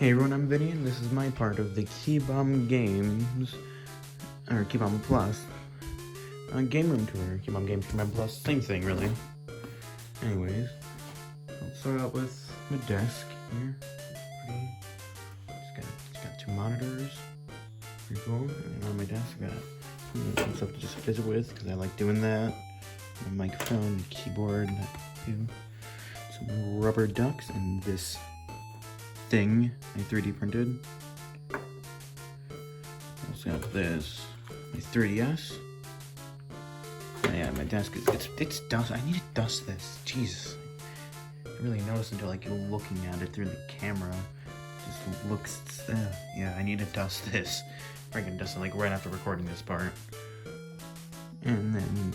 Hey everyone, I'm Vinny, and this is my part of the Keybomb Games, or Keybomb Plus, game room tour. Keybomb Games, Keybomb Plus, same thing really. Anyways, I'll start out with my desk here. It's got two monitors, pretty cool. And on my desk I got some stuff to just visit with, because I like doing that. A microphone, keyboard, that too. Some rubber ducks, and this thing I 3D printed. Also got this, my 3DS. Oh yeah, my desk is it's dust. I need to dust this. Jesus, I really noticed until like you're looking at it through the camera. It just looks. Yeah, I need to dust this. I can dust it like right after recording this part. And then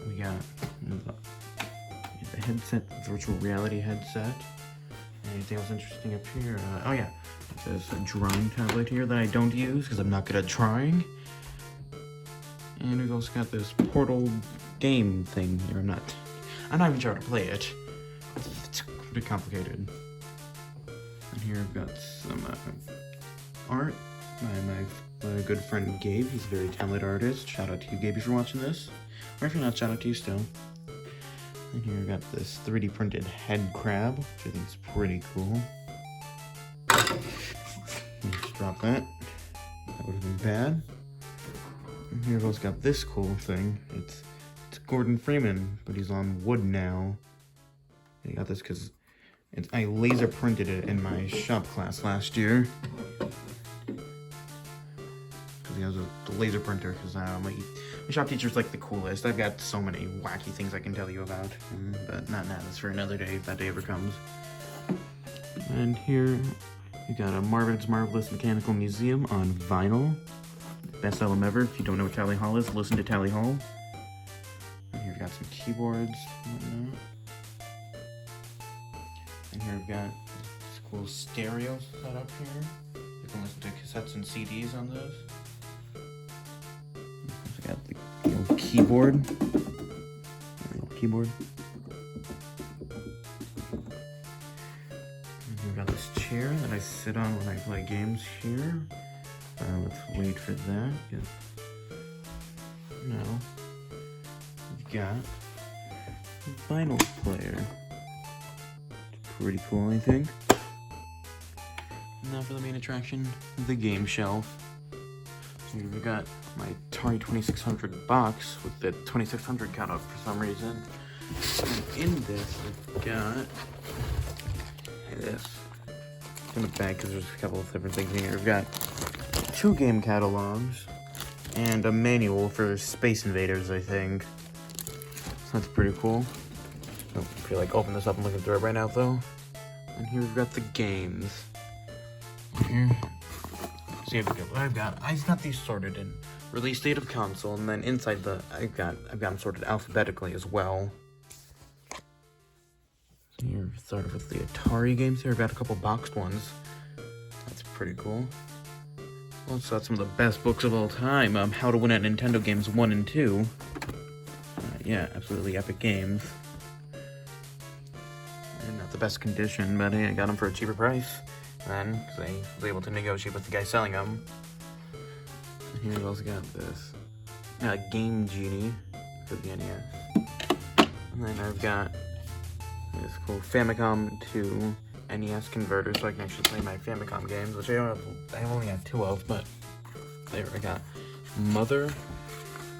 we got the headset, the virtual reality headset. Anything else interesting up here? Oh yeah, there's a drawing tablet here that I don't use because I'm not good at drawing. And we've also got this Portal game thing here. I'm not even sure how to play it. It's a bit complicated. And here I've got some art by my good friend Gabe. He's a very talented artist. Shout out to you, Gabe, if you're watching this. Or if you're not, shout out to you still. And here we got this 3D printed head crab, which I think is pretty cool. Just drop that. That would have been bad. And here we've also got this cool thing. It's Gordon Freeman, but he's on wood now. I got this because I laser printed it in my shop class last year. Because he has the laser printer, because my shop teacher's like the coolest. I've got so many wacky things I can tell you about, but not now. That's for another day if that day ever comes. And here you got a Marvelous Mechanical Museum on vinyl. Best album ever. If you don't know what Tally Hall is, listen to Tally Hall. And here we've got some keyboards and whatnot. And here we've got this cool stereo set up here. You can listen to cassettes and CDs on this. I got the old keyboard. And we've got this chair that I sit on when I play games here. Let's wait for that. Now, we've got a vinyl player. It's pretty cool, I think. Now for the main attraction, the game shelf. Here we got my Atari 2600 box with the 2600 cut up for some reason. And in this, I've got this. It's in the bag because there's a couple of different things in here. We've got 2 game catalogs and a manual for Space Invaders, I think. So that's pretty cool. I don't feel like open this up and looking through it right now, though. And here we've got the games. Here. So I've got these sorted in release date of console, and then inside I've got them sorted alphabetically as well. So here, started with the Atari games here. I've got a couple boxed ones. That's pretty cool. Also got some of the best books of all time. How to Win at Nintendo Games 1 and 2. Yeah, absolutely epic games. And not the best condition, but hey, I got them for a cheaper price. Then, because I was able to negotiate with the guy selling them. And here we've also got this Game Genie for the NES. And then I've got this cool Famicom to NES converter, so I can actually play my Famicom games, which I only have 2 of, but there I got Mother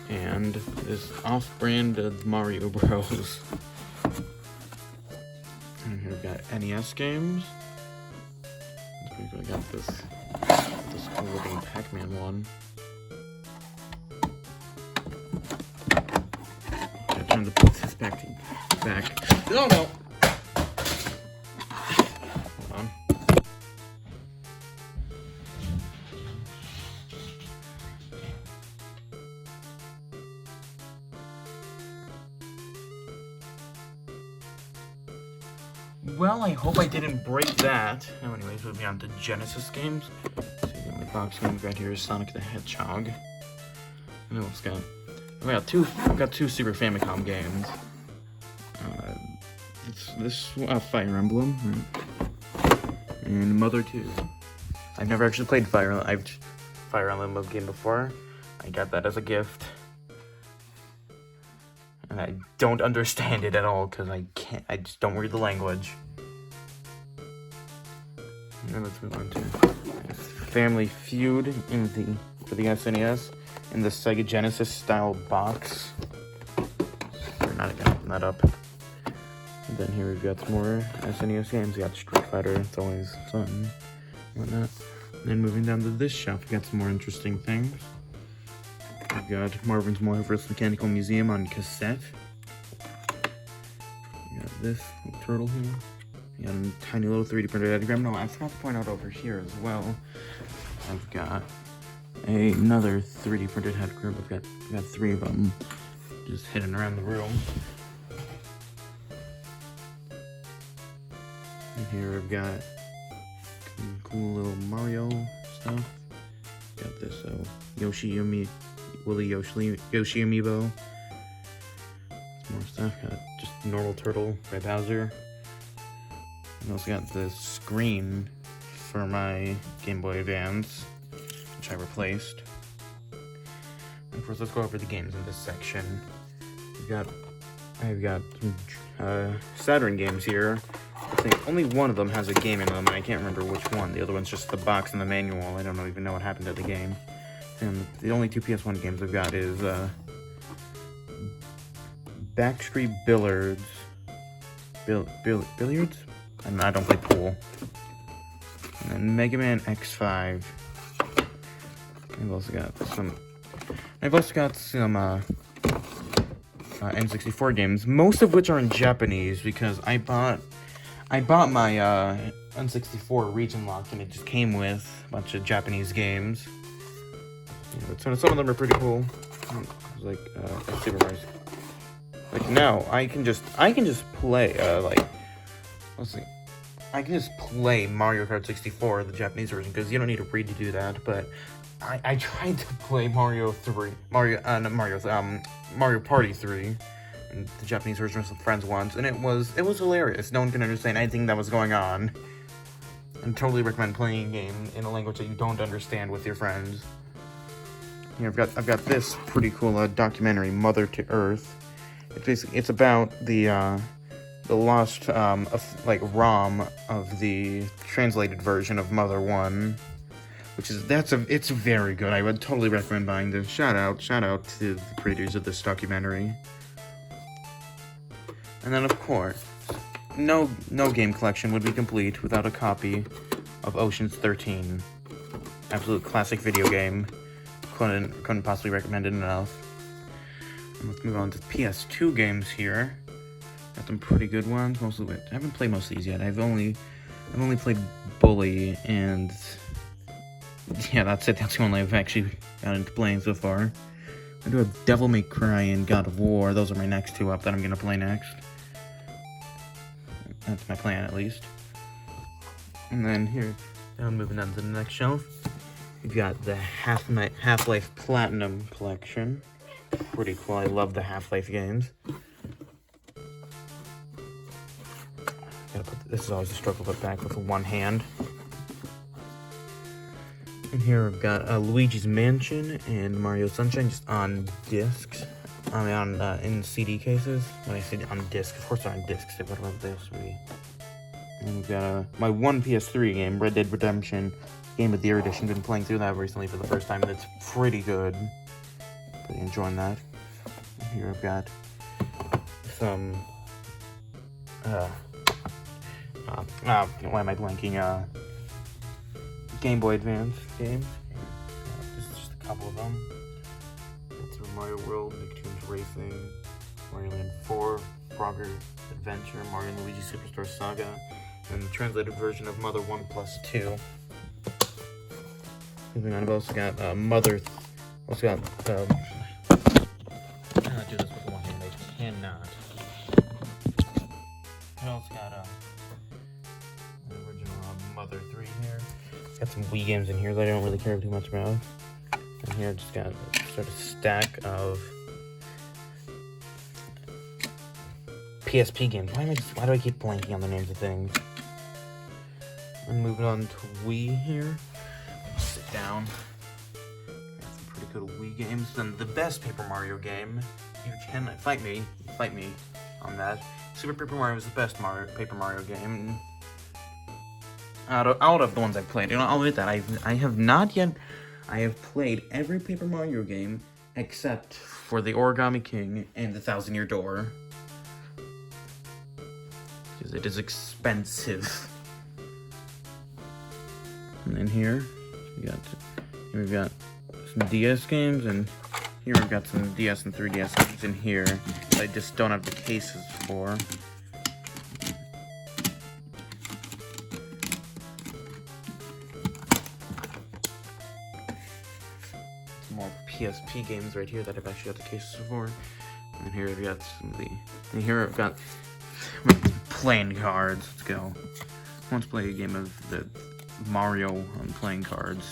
and this off-brand of Mario Bros. And here we've got NES games. I got this cool looking Pac-Man one. I'm trying to put this back. No. Hold on. Well, I hope I didn't break that. Now, anyways, moving on to Genesis games. So you got my box game. We've got here is Sonic the Hedgehog. And then I've got two Super Famicom games. It's this Fire Emblem and Mother 2. I've never actually played Fire Emblem game before. I got that as a gift. And I don't understand it at all because I just don't read the language. And then let's move on to Family Feud for the SNES in the Sega Genesis style box. We're not gonna open that up. And then here we've got some more SNES games. We got Street Fighter, it's always fun, whatnot. And then moving down to this shelf, we got some more interesting things. We've got Marvin's Marvelous Mechanical Museum on cassette. We got this little turtle here. We got a tiny little 3D printed diagram. No, I forgot to point out over here as well. I've got another 3D printed head grip. I've got 3 of them just hidden around the room. And here I've got some cool little Mario stuff. Got this Willy Yoshi amiibo. Some more stuff. Got just normal turtle by Bowser. I also got this screen for my Game Boy Advance, which I replaced. And first, let's go over the games in this section. I've got some Saturn games here. I think only one of them has a game in them, and I can't remember which one. The other one's just the box and the manual. I don't even know what happened to the game. And the only 2 PS1 games I've got is Backstreet Billiards. Billiards? I don't play pool. And then Mega Man X5. I've also got some N64 games, most of which are in Japanese because I bought my N64 region locked, and it just came with a bunch of Japanese games. So some of them are pretty cool. Like Super Mario. Like now, I can just play let's see. I can just play Mario Kart 64, the Japanese version, because you don't need to read to do that. But I tried to play Mario Party 3, and the Japanese version with some friends once, and it was hilarious. No one can understand anything that was going on. I totally recommend playing a game in a language that you don't understand with your friends. Here I've got this pretty cool documentary, Mother to Earth. It's about the lost ROM of the translated version of Mother 1, it's very good. I would totally recommend buying this. Shout out to the creators of this documentary. And then of course, no game collection would be complete without a copy of Ocean's 13. Absolute classic video game. Couldn't possibly recommend it enough. And let's move on to PS2 games here. Got some pretty good ones. I haven't played most of these yet. I've only played Bully, and yeah, that's it. That's the only I've actually got into playing so far. I do have Devil May Cry and God of War. Those are my next 2 up that I'm gonna play next. That's my plan, at least. And then here, now moving on to the next shelf, we've got the Half-Life Platinum Collection. Pretty cool. I love the Half-Life games. This is always a struggle to put back with one hand. And here we've got Luigi's Mansion and Mario Sunshine just on discs. In CD cases. When I say on disc, of course they're on discs. What about this? And we've got my one PS3 game, Red Dead Redemption, Game of the Year Edition. Been playing through that recently for the first time, and it's pretty good. Pretty enjoying that. And here I've got some why am I blanking? Game Boy Advance games. Just a couple of them. It's Mario World, Nicktoons Racing, Mario Land 4, Frogger Adventure, Mario and Luigi Superstar Saga, and the translated version of Mother 1+2. Moving on, I've also got Mother. Also got. I cannot do this with one hand. I cannot. I also got the original Mother 3 here. Got some Wii games in here that I don't really care too much about. And here I just got a sort of stack of PSP games. Why do I keep blanking on the names of things? And moving on to Wii here. down. Got some pretty good Wii games. Then the best Paper Mario game. You can fight me on that. Super Paper Mario is the best Paper Mario game. Out of the ones I've played. I'll admit that I have not yet. I have played every Paper Mario game except for the Origami King and the Thousand Year Door. Because it is expensive. And then here, we've got some DS games, and here we've got some DS and 3DS games in here that I just don't have the cases for. Some more PSP games right here that I've actually got the cases for. And here we've got and here I've got playing cards. Let's go. Let's play a game of the Mario on playing cards.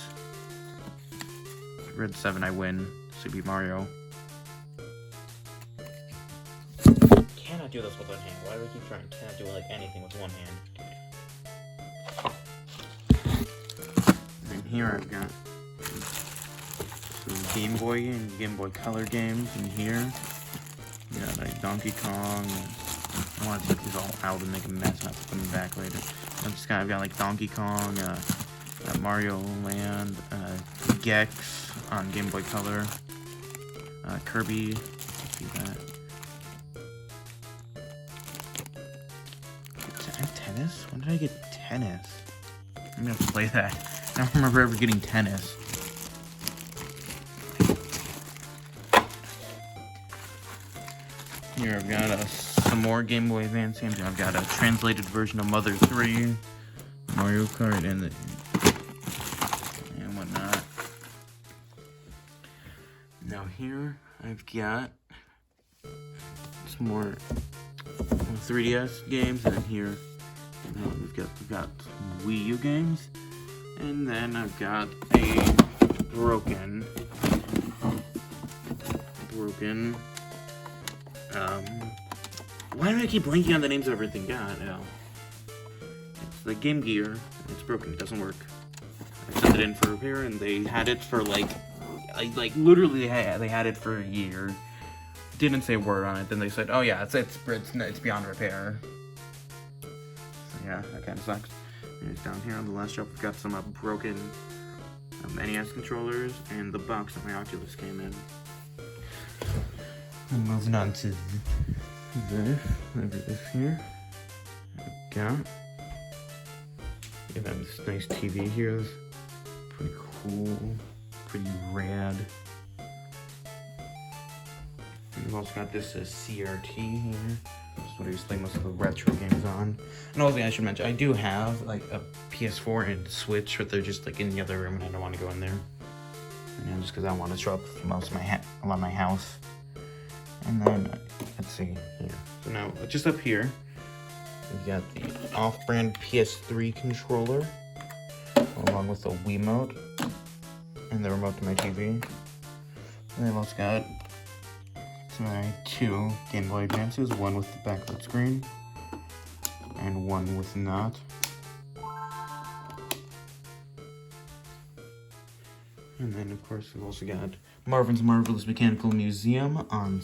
Red 7, I win. Super Mario. Cannot do this with one hand. Why do I keep trying? Cannot do like anything with one hand. And here I've got some Game Boy and Game Boy Color games in here. You got like Donkey Kong. I want to take these all out and make a mess. I'll put them back later. I've got like Donkey Kong, Mario Land, Gex on Game Boy Color, Kirby. Let's see that. I have tennis? When did I get tennis? I'm gonna have to play that. I don't remember ever getting tennis. Here I've got some more Game Boy Advance games. I've got a translated version of Mother 3, Mario Kart, and whatnot. Now here I've got some more 3DS games, and here we've got Wii U games, and then I've got a broken. Why do I keep blanking on the names of everything? God, no. It's the Game Gear. It's broken. It doesn't work. I sent it in for repair, and they had it for like literally they had it for a year. Didn't say a word on it. Then they said, "Oh yeah, it's beyond repair." So yeah, that kind of sucks. And down here on the last shelf, we've got some broken NES controllers and the box that my Oculus came in. And moving on to this here. Got. You have this nice TV here. It's pretty cool, pretty rad. And we've also got this CRT here. This is what I used to play most of the retro games on. And also, I should mention, I do have like a PS4 and Switch, but they're just like in the other room, and I don't want to go in there. And just because I want to show up most of my house. And then, let's see here. So now, just up here, we've got the off-brand PS3 controller, along with the Wiimote, and the remote to my TV. And I've also got my 2 Game Boy Advances, one with the backlit screen, and one with not. And then, of course, we've also got Marvin's Marvelous Mechanical Museum on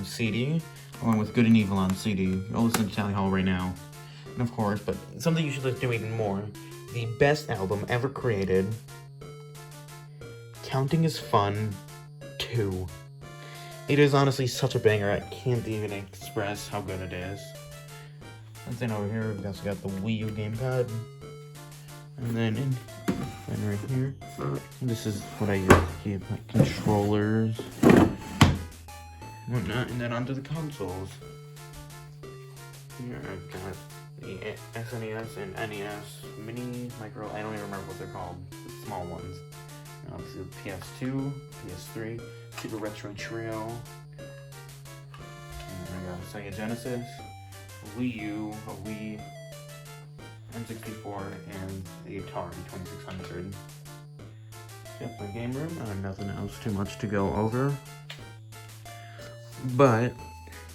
CD, along with Good and Evil on CD. I'll listen to Tally Hall right now. And of course, but something you should listen to even more, the best album ever created, Counting is Fun 2. It is honestly such a banger, I can't even express how good it is. And then over here, we've also got the Wii U gamepad. And then right here, and this is what I use to keep my controllers, whatnot, and then onto the consoles. Here I've got the SNES and NES Mini, Micro, I don't even remember what they're called, the small ones. And obviously the PS2, PS3, Super Retro Trio, and I got a Sega Genesis, a Wii U, a Wii, N64, and the Atari 2600. Yep, my game room. Nothing else too much to go over. But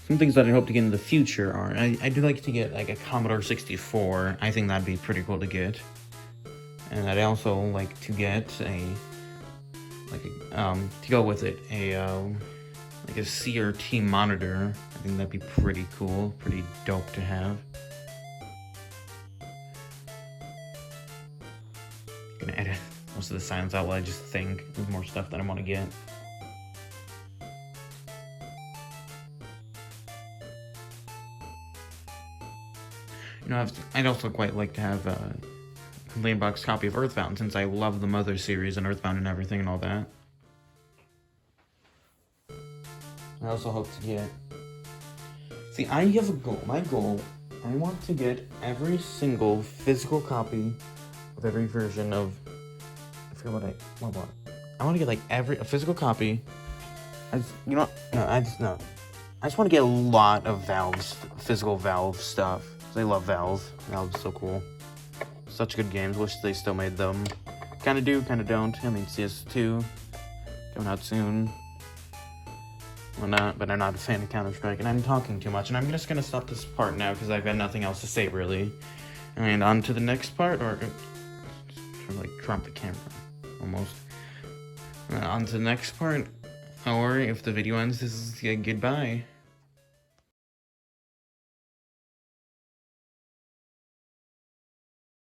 some things that I hope to get in the future are, I do like to get like a Commodore 64. I think that'd be pretty cool to get. And I'd also like to get to go with it, like a CRT monitor. I think that'd be pretty cool, pretty dope to have. Gonna edit most of the silence out while I just think of more stuff that I want to get. You know, I'd also quite like to have a complete box copy of Earthbound, since I love the Mother series and Earthbound and everything and all that. I also hope to get... See, I have a goal. My goal, I want to get every single physical copy of every version of... I forget what I want to get, like, a physical copy. I just want to get a lot of physical Valve stuff. I love Valve. Valve's so cool. Such good games. Wish they still made them. Kinda do, kinda don't. I mean, CS2 coming out soon. Well, not, but I'm not a fan of Counter-Strike, and I'm talking too much, and I'm just gonna stop this part now because I've got nothing else to say, really. And on to the next part, or like drop the camera, almost. On to the next part, or if the video ends, this is goodbye.